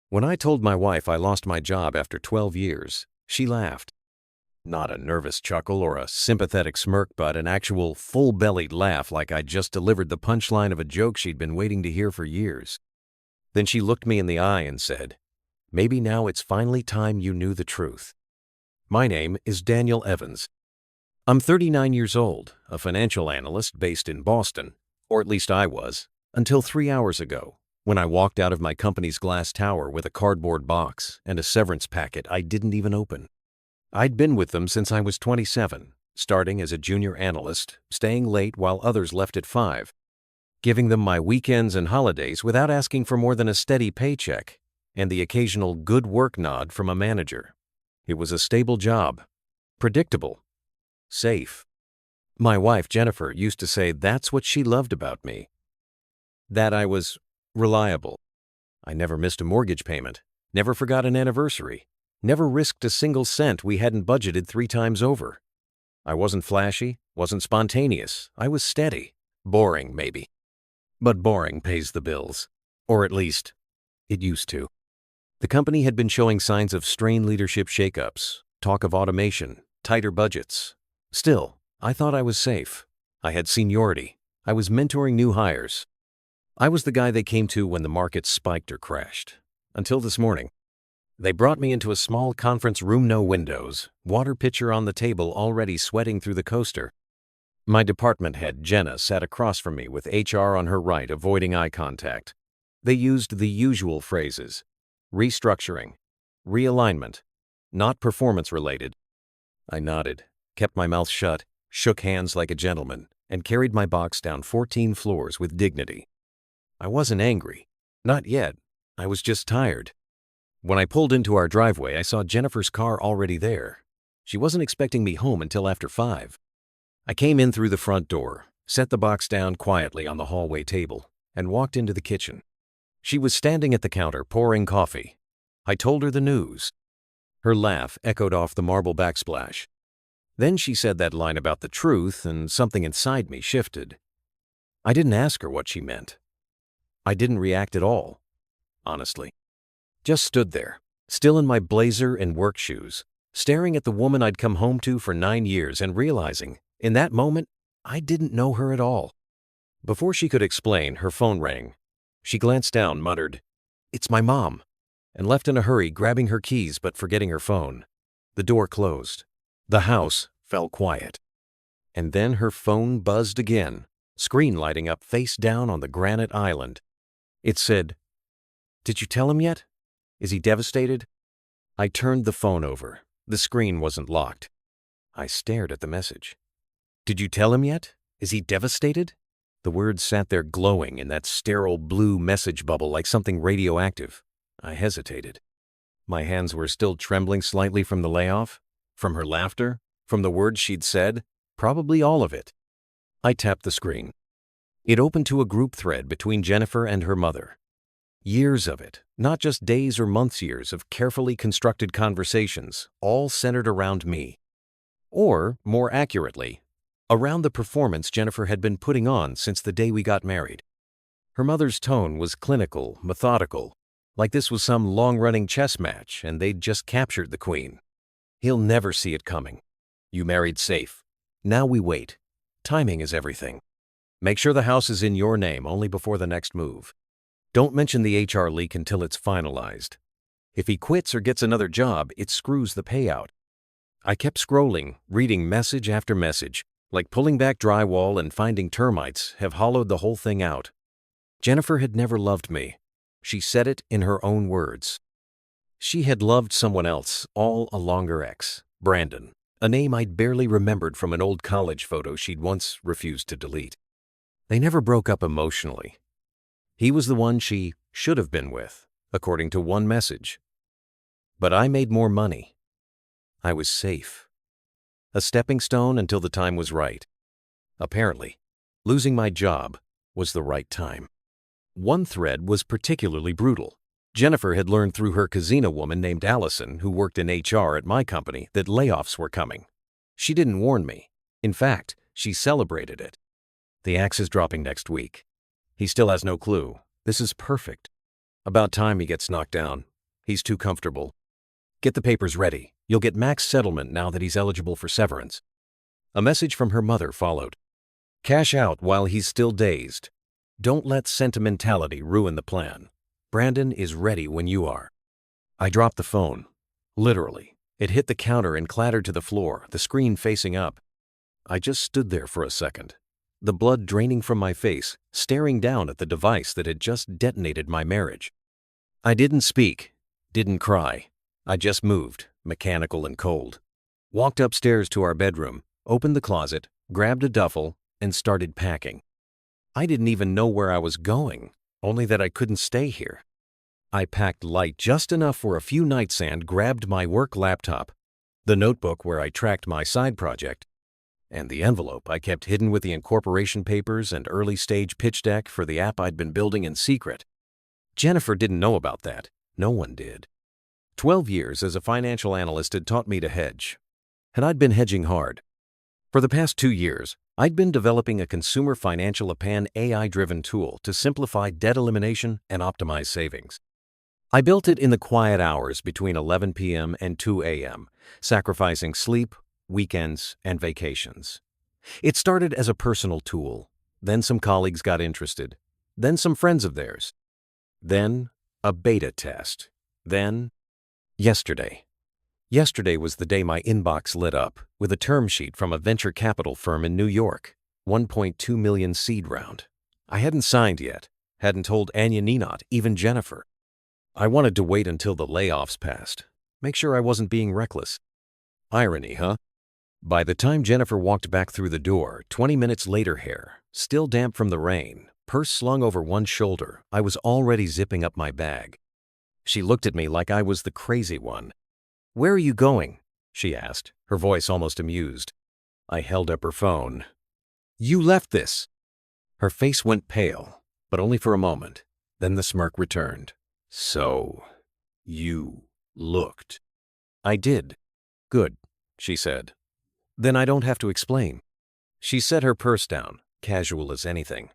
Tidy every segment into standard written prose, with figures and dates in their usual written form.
When I told my wife I lost my job after 12 years, she laughed. Not a nervous chuckle or a sympathetic smirk, but an actual full-bellied laugh like I'd just delivered the punchline of a joke she'd been waiting to hear for years. Then she looked me in the eye and said, "Maybe now it's finally time you knew the truth." My name is Daniel Evans. I'm 39 years old, a financial analyst based in Boston, or at least I was, until 3 hours ago, when I walked out of my company's glass tower with a cardboard box and a severance packet I didn't even open. I'd been with them since I was 27, starting as a junior analyst, staying late while others left at 5, giving them my weekends and holidays without asking for more than a steady paycheck and the occasional good work nod from a manager. It was a stable job, predictable, safe. My wife, Jennifer, used to say that's what she loved about me. That I was reliable. I never missed a mortgage payment, never forgot an anniversary, never risked a single cent we hadn't budgeted 3 times over. I wasn't flashy, wasn't spontaneous. I was steady. Boring, maybe. But boring pays the bills. Or at least, it used to. The company had been showing signs of strained leadership shakeups, talk of automation, tighter budgets. Still, I thought I was safe. I had seniority. I was mentoring new hires. I was the guy they came to when the market spiked or crashed. Until this morning. They brought me into a small conference room, no windows, water pitcher on the table already sweating through the coaster. My department head, Jenna, sat across from me with HR on her right, avoiding eye contact. They used the usual phrases: restructuring, realignment, not performance-related. I nodded, kept my mouth shut, shook hands like a gentleman, and carried my box down 14 floors with dignity. I wasn't angry. Not yet. I was just tired. When I pulled into our driveway, I saw Jennifer's car already there. She wasn't expecting me home until after 5. I came in through the front door, set the box down quietly on the hallway table, and walked into the kitchen. She was standing at the counter pouring coffee. I told her the news. Her laugh echoed off the marble backsplash. Then she said that line about the truth, and something inside me shifted. I didn't ask her what she meant. I didn't react at all, honestly. Just stood there, still in my blazer and work shoes, staring at the woman I'd come home to for 9 years and realizing, in that moment, I didn't know her at all. Before she could explain, her phone rang. She glanced down, muttered, "It's my mom," and left in a hurry, grabbing her keys but forgetting her phone. The door closed. The house fell quiet. And then her phone buzzed again, screen lighting up face down on the granite island. It said, "Did you tell him yet? Is he devastated?" I turned the phone over. The screen wasn't locked. I stared at the message. "Did you tell him yet? Is he devastated?" The words sat there glowing in that sterile blue message bubble like something radioactive. I hesitated. My hands were still trembling slightly from the layoff, from her laughter, from the words she'd said, probably all of it. I tapped the screen. It opened to a group thread between Jennifer and her mother. Years of it, not just days or months, years of carefully constructed conversations, all centered around me. Or, more accurately, around the performance Jennifer had been putting on since the day we got married. Her mother's tone was clinical, methodical, like this was some long-running chess match and they'd just captured the queen. "He'll never see it coming. You married safe. Now we wait. Timing is everything. Make sure the house is in your name only before the next move. Don't mention the HR leak until it's finalized. If he quits or gets another job, it screws the payout." I kept scrolling, reading message after message, like pulling back drywall and finding termites have hollowed the whole thing out. Jennifer had never loved me. She said it in her own words. She had loved someone else, all along her ex, Brandon, a name I'd barely remembered from an old college photo she'd once refused to delete. They never broke up emotionally. He was the one she should have been with, according to one message. But I made more money. I was safe. A stepping stone until the time was right. Apparently, losing my job was the right time. One thread was particularly brutal. Jennifer had learned through her casino woman named Allison, who worked in HR at my company, that layoffs were coming. She didn't warn me. In fact, she celebrated it. "The axe is dropping next week. He still has no clue. This is perfect. About time he gets knocked down. He's too comfortable. Get the papers ready. You'll get max settlement now that he's eligible for severance. A message from her mother followed. Cash out while he's still dazed. Don't let sentimentality ruin the plan. Brandon is ready when you are. I dropped the phone. Literally. It hit the counter and clattered to the floor, the screen facing up. I just stood there for a second, the blood draining from my face, staring down at the device that had just detonated my marriage. I didn't speak, didn't cry. I just moved, mechanical and cold. Walked upstairs to our bedroom, opened the closet, grabbed a duffel, and started packing. I didn't even know where I was going, only that I couldn't stay here. I packed light just enough for a few nights and grabbed my work laptop, the notebook where I tracked my side project, and the envelope I kept hidden with the incorporation papers and early-stage pitch deck for the app I'd been building in secret. Jennifer didn't know about that. No one did. 12 years as a financial analyst had taught me to hedge, and I'd been hedging hard. For the past 2 years, I'd been developing a consumer financial plan AI-driven tool to simplify debt elimination and optimize savings. I built it in the quiet hours between 11 p.m. and 2 a.m., sacrificing sleep, weekends, and vacations. It started as a personal tool. Then some colleagues got interested. Then some friends of theirs. Then a beta test. Then yesterday. Yesterday was the day my inbox lit up with a term sheet from a venture capital firm in New York, $1.2 million seed round. I hadn't signed yet, hadn't told Anya Ninot, even Jennifer. I wanted to wait until the layoffs passed, make sure I wasn't being reckless. Irony, huh? By the time Jennifer walked back through the door, 20 minutes later, hair still damp from the rain, purse slung over one shoulder, I was already zipping up my bag. She looked at me like I was the crazy one. "Where are you going?" she asked, her voice almost amused. I held up her phone. "You left this." Her face went pale, but only for a moment. Then the smirk returned. "So, you looked." "I did." "Good," she said. "Then I don't have to explain." She set her purse down, casual as anything.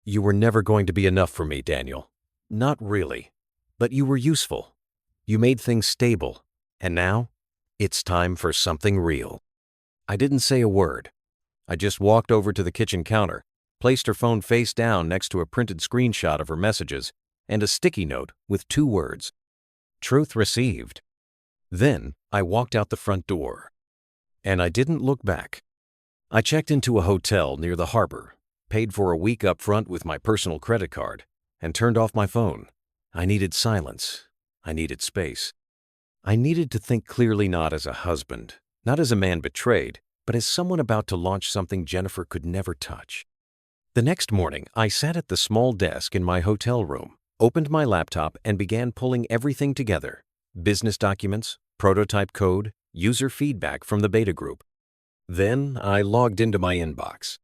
"You were never going to be enough for me, Daniel. Not really. But you were useful. You made things stable. And now, it's time for something real." I didn't say a word. I just walked over to the kitchen counter, placed her phone face down next to a printed screenshot of her messages and a sticky note with 2 words. Truth received. Then I walked out the front door. And I didn't look back. I checked into a hotel near the harbor, paid for a week up front with my personal credit card, and turned off my phone. I needed silence. I needed space. I needed to think clearly, not as a husband, not as a man betrayed, but as someone about to launch something Jennifer could never touch. The next morning, I sat at the small desk in my hotel room, opened my laptop, and began pulling everything together: business documents, prototype code, user feedback from the beta group. Then I logged into my inbox.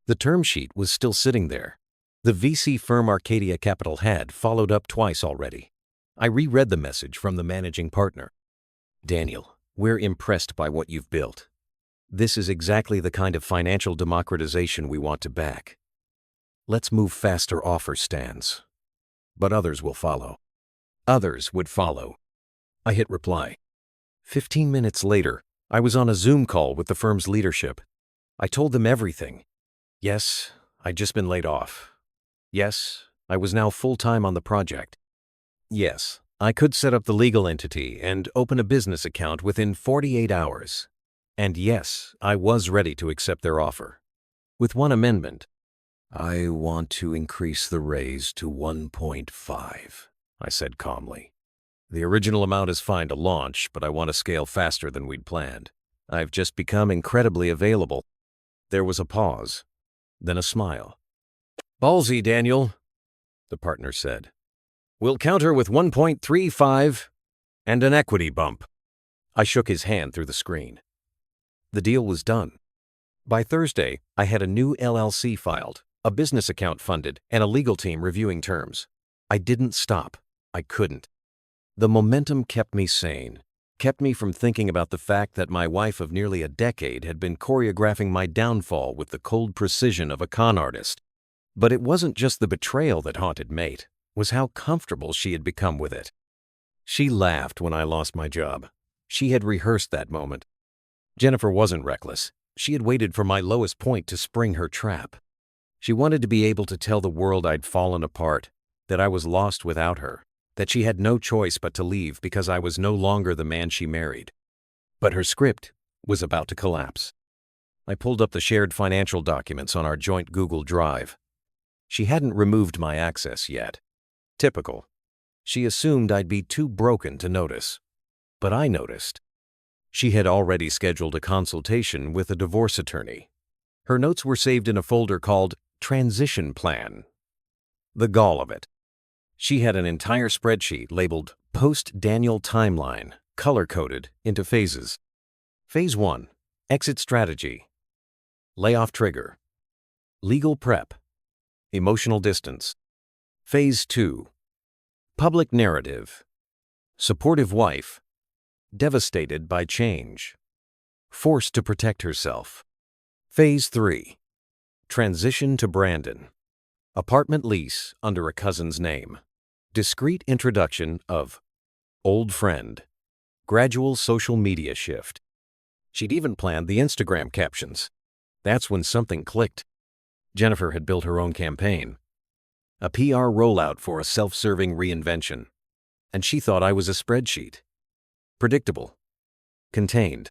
The term sheet was still sitting there. The VC firm Arcadia Capital had followed up twice already. I reread the message from the managing partner. "Daniel, we're impressed by what you've built. This is exactly the kind of financial democratization we want to back. Let's move faster. Offer stands. But others will follow." Others would follow. I hit reply. 15 minutes later, I was on a Zoom call with the firm's leadership. I told them everything. Yes, I'd just been laid off. Yes, I was now full-time on the project. Yes, I could set up the legal entity and open a business account within 48 hours. And yes, I was ready to accept their offer. With one amendment. "I want to increase the raise to 1.5, I said calmly. "The original amount is fine to launch, but I want to scale faster than we'd planned. I've just become incredibly available." There was a pause, then a smile. "Ballsy, Daniel," the partner said. "We'll counter with 1.35 and an equity bump." I shook his hand through the screen. The deal was done. By Thursday, I had a new LLC filed, a business account funded, and a legal team reviewing terms. I didn't stop. I couldn't. The momentum kept me sane, kept me from thinking about the fact that my wife of nearly a decade had been choreographing my downfall with the cold precision of a con artist. But it wasn't just the betrayal that haunted Mate, it was how comfortable she had become with it. She laughed when I lost my job. She had rehearsed that moment. Jennifer wasn't reckless. She had waited for my lowest point to spring her trap. She wanted to be able to tell the world I'd fallen apart, that I was lost without her, that she had no choice but to leave because I was no longer the man she married. But her script was about to collapse. I pulled up the shared financial documents on our joint Google Drive. She hadn't removed my access yet. Typical. She assumed I'd be too broken to notice. But I noticed. She had already scheduled a consultation with a divorce attorney. Her notes were saved in a folder called Transition Plan. The gall of it. She had an entire spreadsheet labeled Post-Daniel Timeline, color-coded into phases. Phase 1, Exit Strategy. Layoff Trigger. Legal Prep. Emotional Distance. Phase 2, Public Narrative. Supportive Wife. Devastated by Change. Forced to protect herself. Phase 3, Transition to Brandon. Apartment lease under a cousin's name. Discreet introduction of Old Friend. Gradual social media shift. She'd even planned the Instagram captions. That's when something clicked. Jennifer had built her own campaign. A PR rollout for a self-serving reinvention. And she thought I was a spreadsheet. Predictable. Contained.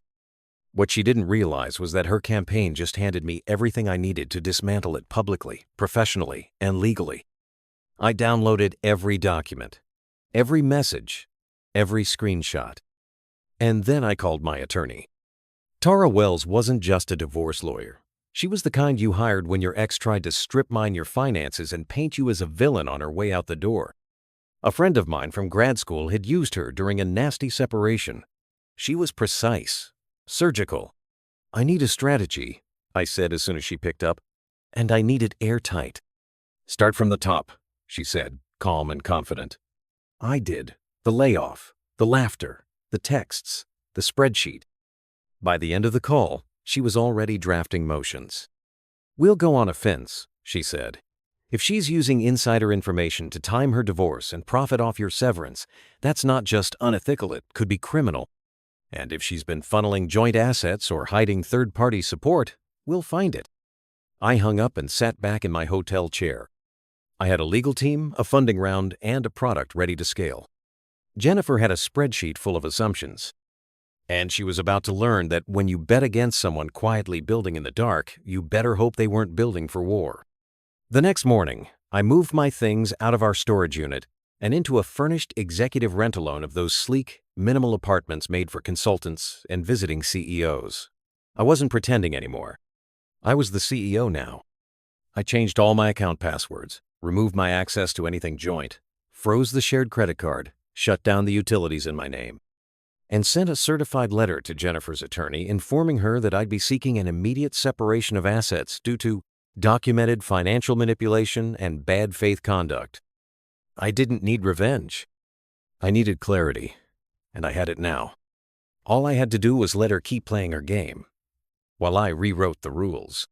What she didn't realize was that her campaign just handed me everything I needed to dismantle it publicly, professionally, and legally. I downloaded every document, every message, every screenshot. And then I called my attorney. Tara Wells wasn't just a divorce lawyer. She was the kind you hired when your ex tried to strip mine your finances and paint you as a villain on her way out the door. A friend of mine from grad school had used her during a nasty separation. She was precise. Surgical. I need a strategy, I said as soon as she picked up, and I need it airtight. Start from the top, she said, calm and confident. I did. The layoff, the laughter, the texts, the spreadsheet. By the end of the call, she was already drafting motions. We'll go on a fence, she said. If she's using insider information to time her divorce and profit off your severance, that's not just unethical, it could be criminal. And if she's been funneling joint assets or hiding third-party support, we'll find it. I hung up and sat back in my hotel chair. I had a legal team, a funding round, and a product ready to scale. Jennifer had a spreadsheet full of assumptions. And she was about to learn that when you bet against someone quietly building in the dark, you better hope they weren't building for war. The next morning, I moved my things out of our storage unit and into a furnished executive rent-a-loan of those sleek, minimal apartments made for consultants and visiting CEOs. I wasn't pretending anymore. I was the CEO now. I changed all my account passwords, removed my access to anything joint, froze the shared credit card, shut down the utilities in my name, and sent a certified letter to Jennifer's attorney informing her that I'd be seeking an immediate separation of assets due to documented financial manipulation and bad faith conduct. I didn't need revenge. I needed clarity, and I had it now. All I had to do was let her keep playing her game, while I rewrote the rules.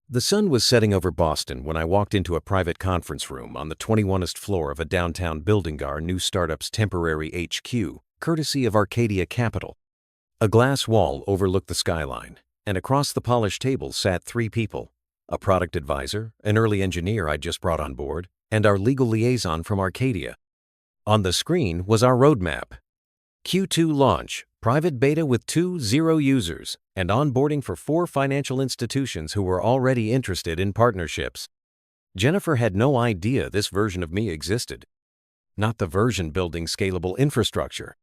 The sun was setting over Boston when I walked into a private conference room on the 21st floor of a downtown building our new startup's temporary HQ, courtesy of Arcadia Capital. A glass wall overlooked the skyline, and across the polished table sat 3 people, a product advisor, an early engineer I'd just brought on board, and our legal liaison from Arcadia. On the screen was our roadmap. Q2 launch, private beta with 0 users, and onboarding for 4 financial institutions who were already interested in partnerships. Jennifer had no idea this version of me existed. Not the version building scalable infrastructure.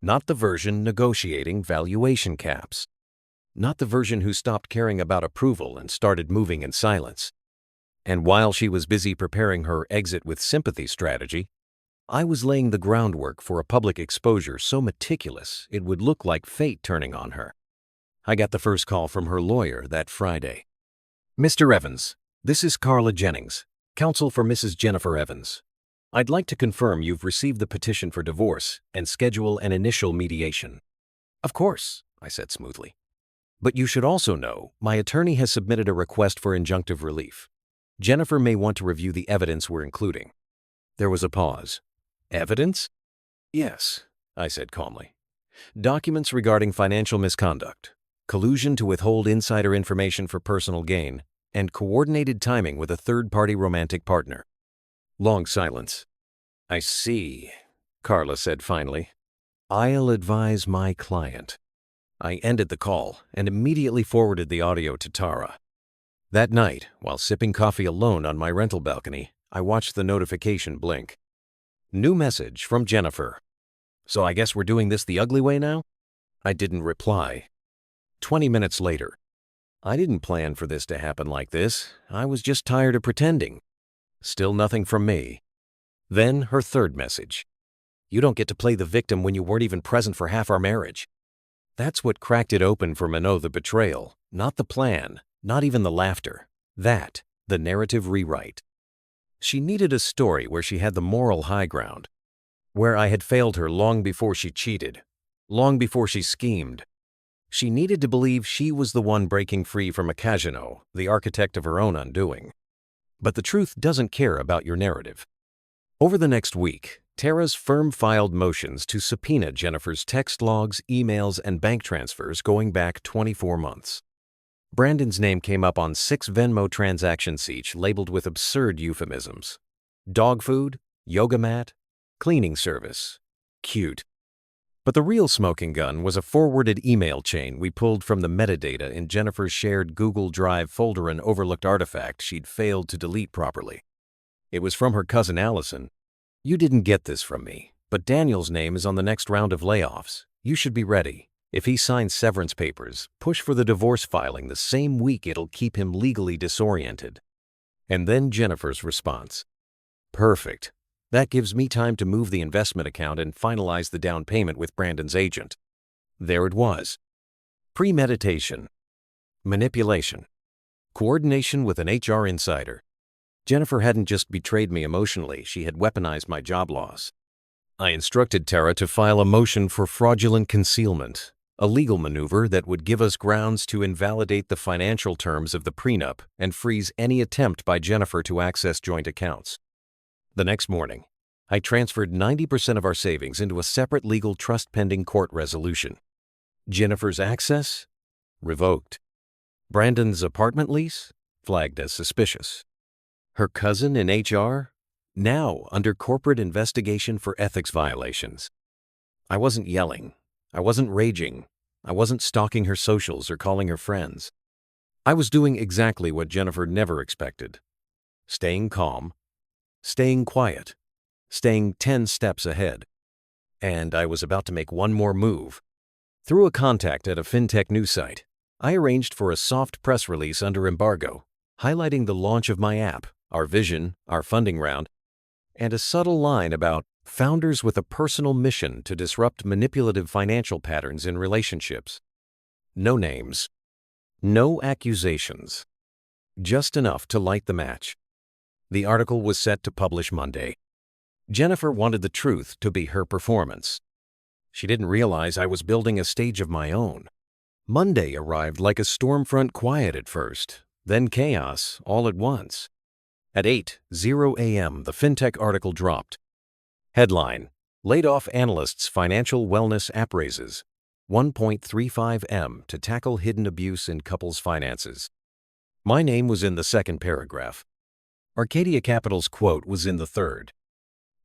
Not the version negotiating valuation caps. Not the version who stopped caring about approval and started moving in silence. And while she was busy preparing her exit with sympathy strategy, I was laying the groundwork for a public exposure so meticulous it would look like fate turning on her. I got the first call from her lawyer that Friday. Mr. Evans, this is Carla Jennings, counsel for Mrs. Jennifer Evans. I'd like to confirm you've received the petition for divorce and schedule an initial mediation. Of course, I said smoothly. But you should also know my attorney has submitted a request for injunctive relief. Jennifer may want to review the evidence we're including. There was a pause. Evidence? Yes, I said calmly. Documents regarding financial misconduct, collusion to withhold insider information for personal gain, and coordinated timing with a third-party romantic partner. Long silence. I see, Carla said finally. I'll advise my client. I ended the call and immediately forwarded the audio to Tara. That night, while sipping coffee alone on my rental balcony, I watched the notification blink. New message from Jennifer. So I guess we're doing this the ugly way now? I didn't reply. 20 minutes later. I didn't plan for this to happen like this. I was just tired of pretending. Still nothing from me. Then her third message. You don't get to play the victim when you weren't even present for half our marriage. That's what cracked it open for Minot, the betrayal. Not the plan, not even the laughter. That, the narrative rewrite. She needed a story where she had the moral high ground. Where I had failed her long before she cheated. Long before she schemed. She needed to believe she was the one breaking free from a Casino, the architect of her own undoing. But the truth doesn't care about your narrative. Over the next week, Tara's firm filed motions to subpoena Jennifer's text logs, emails, and bank transfers going back 24 months. Brandon's name came up on 6 Venmo transactions each labeled with absurd euphemisms. Dog food, yoga mat, cleaning service. Cute. But the real smoking gun was a forwarded email chain we pulled from the metadata in Jennifer's shared Google Drive folder, an overlooked artifact she'd failed to delete properly. It was from her cousin Allison. You didn't get this from me, but Daniel's name is on the next round of layoffs. You should be ready. If he signs severance papers, push for the divorce filing the same week. It'll keep him legally disoriented. And then Jennifer's response. Perfect. That gives me time to move the investment account and finalize the down payment with Brandon's agent. There it was. Premeditation. Manipulation. Coordination with an HR insider. Jennifer hadn't just betrayed me emotionally, she had weaponized my job loss. I instructed Tara to file a motion for fraudulent concealment, a legal maneuver that would give us grounds to invalidate the financial terms of the prenup and freeze any attempt by Jennifer to access joint accounts. The next morning, I transferred 90% of our savings into a separate legal trust pending court resolution. Jennifer's access? Revoked. Brandon's apartment lease? Flagged as suspicious. Her cousin in HR? Now under corporate investigation for ethics violations. I wasn't yelling. I wasn't raging. I wasn't stalking her socials or calling her friends. I was doing exactly what Jennifer never expected. Staying calm. Staying quiet. Staying 10 steps ahead. And I was about to make one more move. Through a contact at a fintech news site, I arranged for a soft press release under embargo, highlighting the launch of my app, our vision, our funding round, and a subtle line about founders with a personal mission to disrupt manipulative financial patterns in relationships. No names. No accusations. Just enough to light the match. The article was set to publish Monday. Jennifer wanted the truth to be her performance. She didn't realize I was building a stage of my own. Monday arrived like a stormfront, quiet at first, then chaos all at once. At 8:00 a.m., the fintech article dropped. Headline: Laid off analysts' financial wellness app raises $1.35 million to tackle hidden abuse in couples' finances. My name was in the second paragraph. Arcadia Capital's quote was in the third.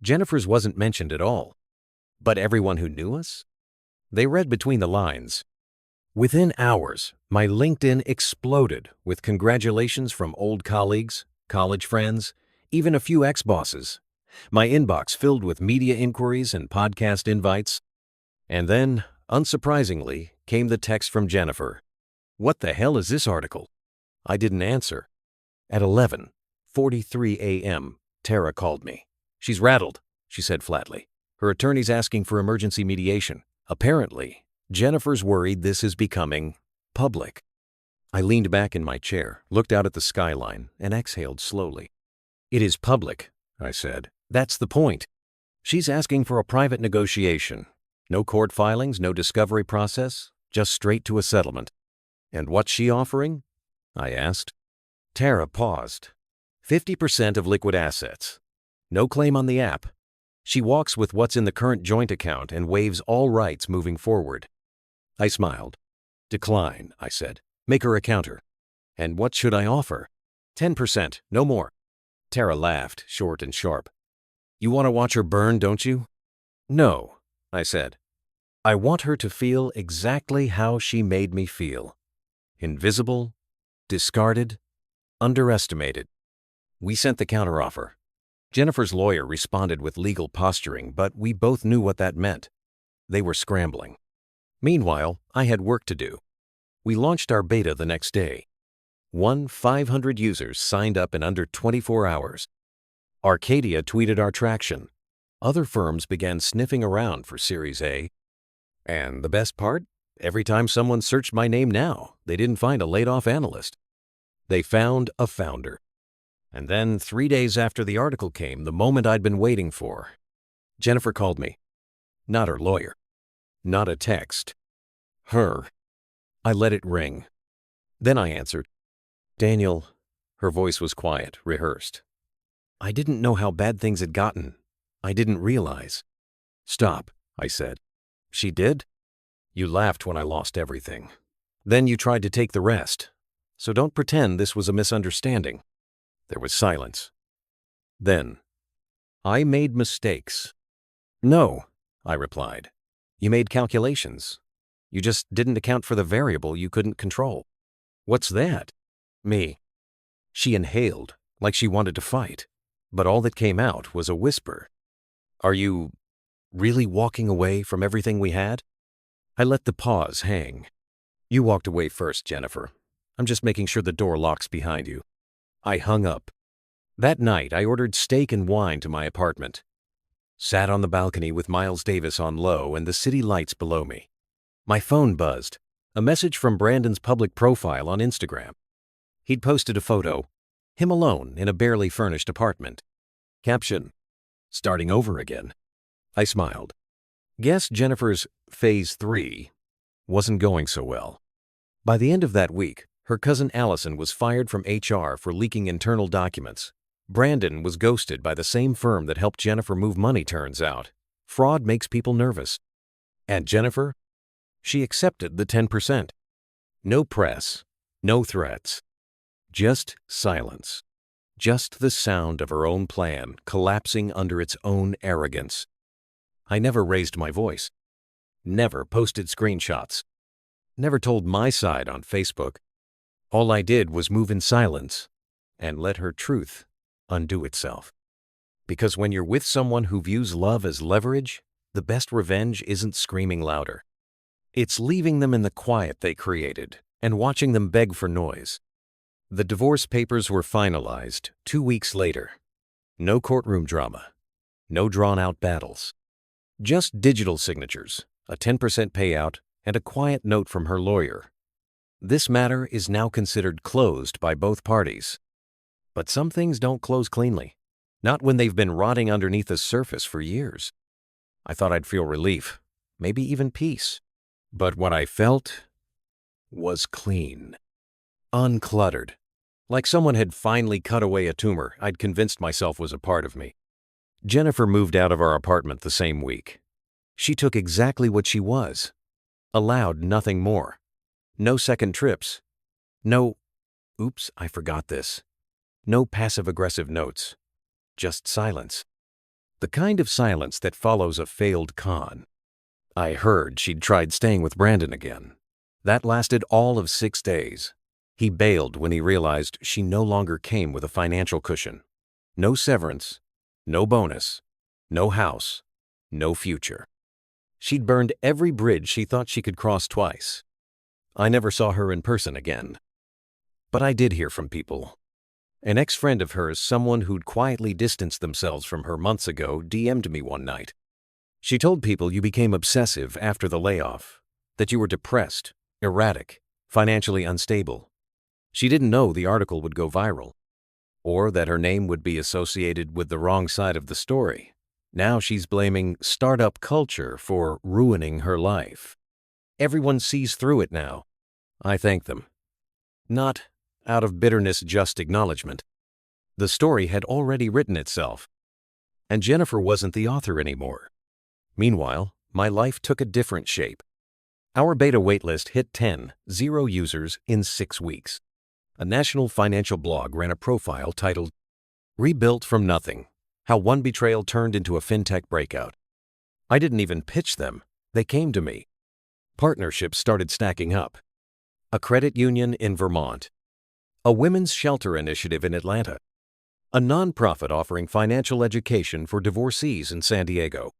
Jennifer's wasn't mentioned at all. But everyone who knew us? They read between the lines. Within hours, my LinkedIn exploded with congratulations from old colleagues, college friends, even a few ex-bosses. My inbox filled with media inquiries and podcast invites. And then, unsurprisingly, came the text from Jennifer. What the hell is this article? I didn't answer. At 11:43 a.m., Tara called me. She's rattled, she said flatly. Her attorney's asking for emergency mediation. Apparently, Jennifer's worried this is becoming public. I leaned back in my chair, looked out at the skyline, and exhaled slowly. It is public, I said. That's the point. She's asking for a private negotiation. No court filings, no discovery process, just straight to a settlement. And what's she offering? I asked. Tara paused. 50% of liquid assets. No claim on the app. She walks with what's in the current joint account and waives all rights moving forward. I smiled. Decline, I said. Make her a counter. And what should I offer? 10%, no more. Tara laughed, short and sharp. You want to watch her burn, don't you? No, I said. I want her to feel exactly how she made me feel. Invisible, discarded, underestimated. We sent the counteroffer. Jennifer's lawyer responded with legal posturing, but we both knew what that meant. They were scrambling. Meanwhile, I had work to do. We launched our beta the next day. 500 users signed up in under 24 hours. Arcadia tweeted our traction. Other firms began sniffing around for Series A. And the best part? Every time someone searched my name now, they didn't find a laid-off analyst. They found a founder. And then 3 days after the article came, the moment I'd been waiting for. Jennifer called me. Not her lawyer. Not a text. Her. I let it ring. Then I answered. Daniel. Her voice was quiet, rehearsed. I didn't know how bad things had gotten. I didn't realize. Stop, I said. She did? You laughed when I lost everything. Then you tried to take the rest. So don't pretend this was a misunderstanding. There was silence. Then, I made mistakes. No, I replied. You made calculations. You just didn't account for the variable you couldn't control. What's that? Me. She inhaled, like she wanted to fight, but all that came out was a whisper. Are you really walking away from everything we had? I let the pause hang. You walked away first, Jennifer. I'm just making sure the door locks behind you. I hung up. That night, I ordered steak and wine to my apartment. Sat on the balcony with Miles Davis on low and the city lights below me. My phone buzzed. A message from Brandon's public profile on Instagram. He'd posted a photo. Him alone in a barely furnished apartment. Caption, starting over again. I smiled. Guess Jennifer's Phase 3 wasn't going so well. By the end of that week, her cousin Allison was fired from HR for leaking internal documents. Brandon was ghosted by the same firm that helped Jennifer move money, turns out. Fraud makes people nervous. And Jennifer? She accepted the 10%. No press, no threats. Just silence. Just the sound of her own plan collapsing under its own arrogance. I never raised my voice. Never posted screenshots. Never told my side on Facebook. All I did was move in silence and let her truth undo itself. Because when you're with someone who views love as leverage, the best revenge isn't screaming louder. It's leaving them in the quiet they created and watching them beg for noise. The divorce papers were finalized 2 weeks later. No courtroom drama. No drawn-out battles. Just digital signatures, a 10% payout, and a quiet note from her lawyer. This matter is now considered closed by both parties. But some things don't close cleanly. Not when they've been rotting underneath the surface for years. I thought I'd feel relief, maybe even peace. But what I felt was clean. Uncluttered. Like someone had finally cut away a tumor I'd convinced myself was a part of me. Jennifer moved out of our apartment the same week. She took exactly what she was. Allowed nothing more. No second trips. No, oops, I forgot this. No passive-aggressive notes. Just silence. The kind of silence that follows a failed con. I heard she'd tried staying with Brandon again. That lasted all of 6 days. He bailed when he realized she no longer came with a financial cushion. No severance, no bonus, no house, no future. She'd burned every bridge she thought she could cross twice. I never saw her in person again. But I did hear from people. An ex-friend of hers, someone who'd quietly distanced themselves from her months ago, DM'd me one night. She told people you became obsessive after the layoff, that you were depressed, erratic, financially unstable. She didn't know the article would go viral, or that her name would be associated with the wrong side of the story. Now she's blaming startup culture for ruining her life. Everyone sees through it now. I thank them. Not out of bitterness, just acknowledgement. The story had already written itself. And Jennifer wasn't the author anymore. Meanwhile, my life took a different shape. Our beta waitlist hit 0 users in 6 weeks. A national financial blog ran a profile titled, "Rebuilt from Nothing: How One Betrayal Turned into a FinTech Breakout." I didn't even pitch them. They came to me. Partnerships started stacking up. A credit union in Vermont. A women's shelter initiative in Atlanta. A nonprofit offering financial education for divorcees in San Diego.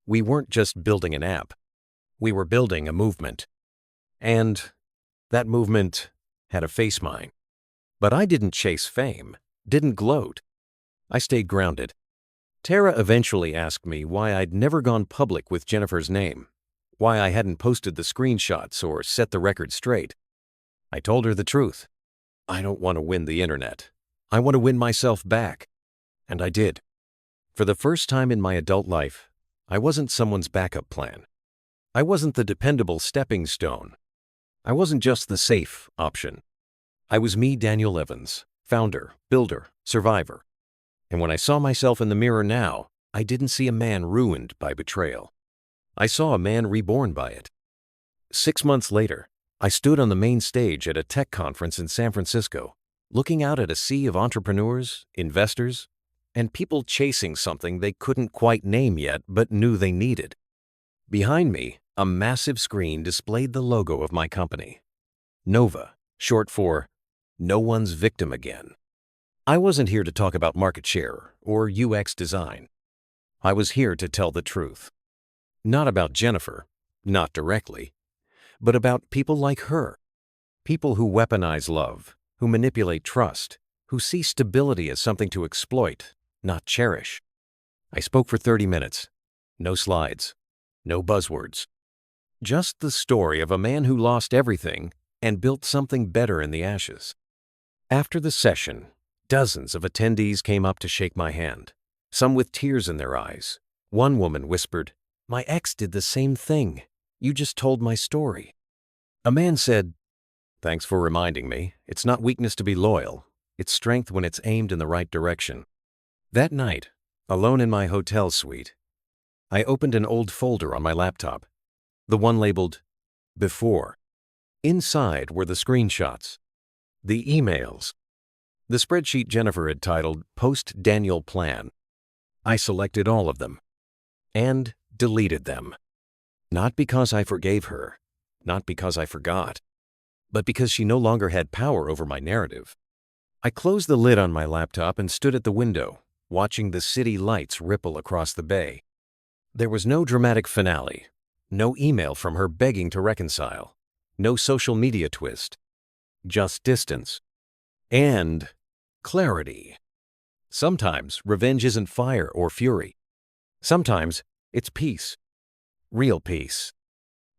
We weren't just building an app. We were building a movement. And that movement had a face mine. But I didn't chase fame, didn't gloat. I stayed grounded. Tara eventually asked me why I'd never gone public with Jennifer's name, why I hadn't posted the screenshots or set the record straight. I told her the truth. I don't want to win the internet. I want to win myself back. And I did. For the first time in my adult life, I wasn't someone's backup plan. I wasn't the dependable stepping stone. I wasn't just the safe option. I was me, Daniel Evans, founder, builder, survivor. And when I saw myself in the mirror now, I didn't see a man ruined by betrayal. I saw a man reborn by it. 6 months later, I stood on the main stage at a tech conference in San Francisco, looking out at a sea of entrepreneurs, investors, and people chasing something they couldn't quite name yet but knew they needed. Behind me, a massive screen displayed the logo of my company. Nova, short for No One's Victim Again. I wasn't here to talk about market share or UX design. I was here to tell the truth. Not about Jennifer, not directly, but about people like her. People who weaponize love, who manipulate trust, who see stability as something to exploit, not cherish. I spoke for 30 minutes. No slides, no buzzwords. Just the story of a man who lost everything and built something better in the ashes. After the session, dozens of attendees came up to shake my hand, some with tears in their eyes. One woman whispered, "My ex did the same thing. You just told my story." A man said, "Thanks for reminding me. It's not weakness to be loyal. It's strength when it's aimed in the right direction." That night, alone in my hotel suite, I opened an old folder on my laptop, the one labeled Before. Inside were the screenshots, the emails, the spreadsheet Jennifer had titled Post-Daniel Plan. I selected all of them and deleted them. Not because I forgave her, not because I forgot, but because she no longer had power over my narrative. I closed the lid on my laptop and stood at the window, watching the city lights ripple across the bay. There was no dramatic finale, no email from her begging to reconcile, no social media twist, just distance and clarity. Sometimes revenge isn't fire or fury. Sometimes it's peace, real peace.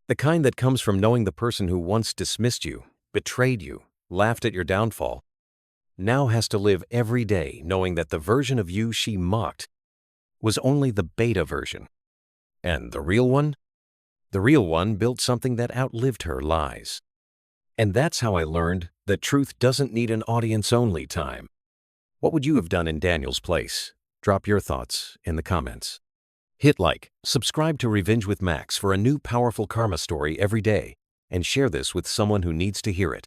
The kind that comes from knowing the person who once dismissed you, betrayed you, laughed at your downfall, now has to live every day knowing that the version of you she mocked was only the beta version. And the real one? The real one built something that outlived her lies. And that's how I learned that truth doesn't need an audience-only time. What would you have done in Daniel's place? Drop your thoughts in the comments. Hit like, subscribe to Revenge with Max for a new powerful karma story every day, and share this with someone who needs to hear it.